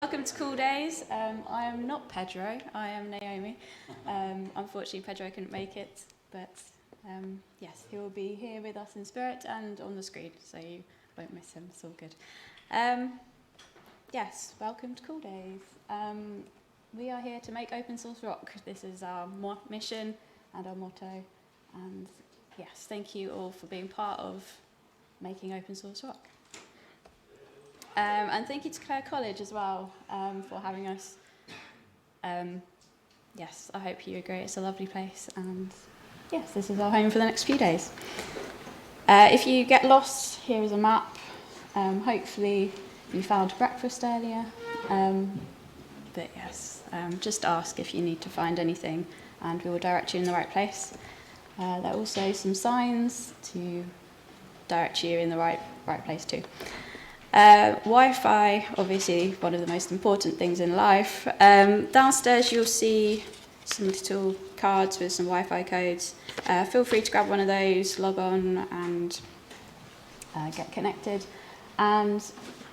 Welcome to Cool Days. I am not Pedro, I am Naomi. Unfortunately, Pedro couldn't make it, but yes, he will be here with us in spirit and on the screen, so you won't miss him. It's all good. Yes, welcome to Cool Days. We are here to make open source rock. This is our mission and our motto. And yes, thank you all for being part of making open source rock. And thank you to Clare College as well for having us. Yes, I hope you agree. It's a lovely place. And yes, this is our home for the next few days. If you get lost, here is a map. Hopefully you found breakfast earlier. But yes, just ask if you need to find anything and we will direct you in the right place. There are also some signs to direct you in the right place too. Wi-Fi, obviously one of the most important things in life. Downstairs you'll see some little cards with some Wi-Fi codes. Feel free to grab one of those, log on and get connected. And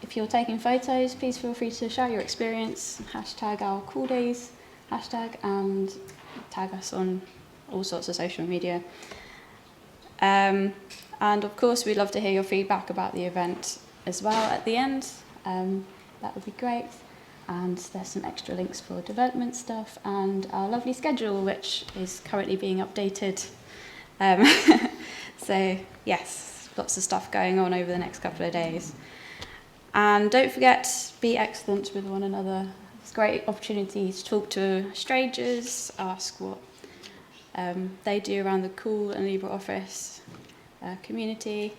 if you're taking photos, please feel free to share your experience, hashtag our cool days, hashtag, and tag us on all sorts of social media. And of course we'd love to hear your feedback about the event as well at the end. That would be great. And there's some extra links for development stuff and our lovely schedule, which is currently being updated. So yes, lots of stuff going on over the next couple of days. And don't forget, be excellent with one another. It's a great opportunity to talk to strangers, ask what they do around the Cool and LibreOffice community.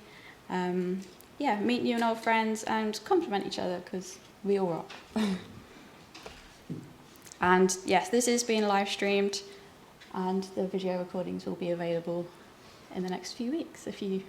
Yeah, meet new and old friends and compliment each other because we all rock. And yes, this is being live streamed and the video recordings will be available in the next few weeks if you